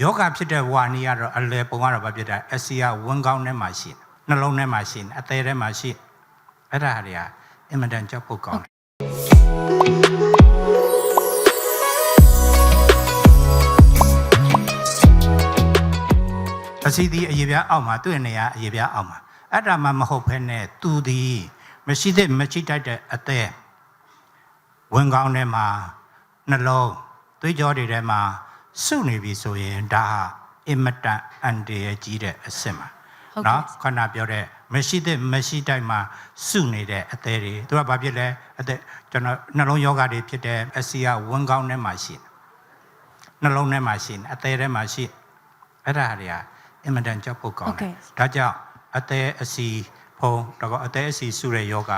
ယောဂဖြစ်တဲ့ဝါနီကတော့အလဲပုံကတော့ဘာဖြစ်တာအစီကဝန်းကောင်းထဲမှာရှိနှလုံးထဲမှာရှိအသေးထဲမှာရှိအဲ့ဒါတွေကအင်မတန်ကြောက်ဖို့ကောင်းတယ်အစီဒီအရေပြားအောက်မှာသူ့နေရာအရေပြားအောက်မှာအဲ့ဒါမှမဟုတ်ဘဲနဲ့သူဒီမရှိတဲ့မရှိတတ်တဲ့အသေးဝင်ကောင်းထဲမှာနှလုံးသွေးကြောတွေထဲမှာစုနေပြီဆိုရင်ဒါဟာအင်မတန်အန်တရာကြီးတဲ့အဆင့်ပါနော်ခဏပြောတဲ့မရှိတဲ့မရှိတိုက်မှာစုနေတဲ့အသေးတွေသူကဘာဖြစ်လဲအသက်ကျွန်တော်နှလုံးယောဂတွေဖြစ်တဲ့အစီကဝင်ကောင်းထဲမှာရှိနှလုံးထဲမှာရှိအသေးထဲမှာရှိအဲ့ဒါတွေကအင်မတန်ကြောက်ဖို့ကောင်းတယ်ဒါကြောင့်အသေးအစီဖုံးတော့အသေးအစီစုတဲ့ယောဂ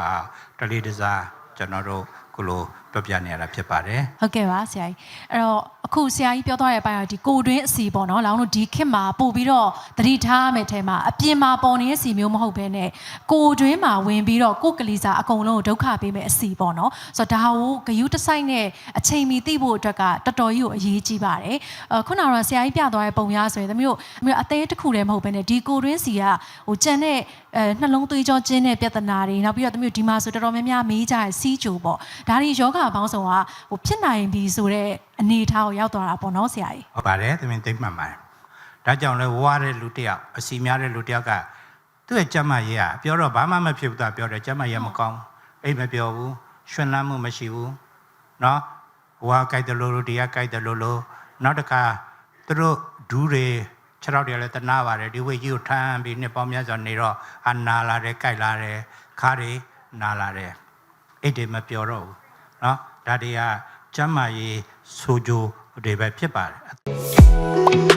တလေးတစားကျွန်တော်တို့ကိုလိုပြပြနေရတာဖြစ်ပါတယ်ဟုတ်ကဲ့ပါဆရာကြီးအဲ့တော့အခုဆရာကြီးပြောသွားတဲ့အပိုင်းကဒီကိုတွင်းအစီပေါ့နော်လောင်းတို့ဒီခေတ်မှာပို့ပြီးတော့သတိထားမယ်ထဲမှာအပြင်မှာပေါ်နေတဲ့အစီမျိုးမဟုတ်ဘဲနဲ့ကိုတွင်းမှာဝင်ပြီးတော့ကိုကလေးစာအကုန်လုံးကိုဒုက္ခပေးမယ်အစီပေါ့နော်ဆိုတော့ဒါကိုဂယုတစိုက်နဲ့အချိန်မီသိဖို့အတွက်ကတော်တော်ကြီးကိုအရေးကြီးပါတယ်ခုနကတော့ဆရာကြီးပြသွားတဲ့ပုံများဆိုရင်သမီးတို့အသေးတစ်ခုတည်းမဟုတ်ဘဲနဲ့ဒီကိုတွင်းစီကဟိုကြံတဲ့နှလုံးသွေးကြောကျဉ်းတဲ့ပြဿနာတွေနောက်ပြီးတော့သမီးတို့ဒီမှာဆိုတော်တော်များများမေးကြတဲ့စီးကြိုပေါ့ဒါတွေယောဂဘောင်းဆောင်ကဟိုဖြစ်နိုင်ပြီဆိုတဲ့အနေအထားကိုရောက်သွားတာပေါ့နော်ဆရာကြီးဟုတ်ပါတယ်သမင်သိမှန်ပါတယ်ဒါကြောင့်လဲဝါတဲ့လူတယောက်အစီများတဲ့လူတယောက်ကသူ့ရဲ့ကျမရေးကပြောတော့ဘာမှမဖြစ်ဘူးသာပြောတယ်ကျမရေးမကောင်းအိမ်မပြောဘူးရှင်လန်းမှုမရှိဘူးเนาะဝါကြိုက်တယ်လို့တရားကြိုက်တယ်လို့နောက်တစ်ခါသူတို့ဒူးတွေခြေထောက်တွေလည်းတနာပါတယ်ဒီဝိကြီးကိုထမ်းပြီးနှစ်ပေါင်းများစွာနေတော့အနာလာတယ်ကြိုက်လာတယ်ခါတွေနာလာတယ်အိတ်တွေမပြောတော့ဘူးเนาะဒါတွေကကျမ်းမာရေးဆိုကြိုတွေပဲဖြစ်ပါတယ်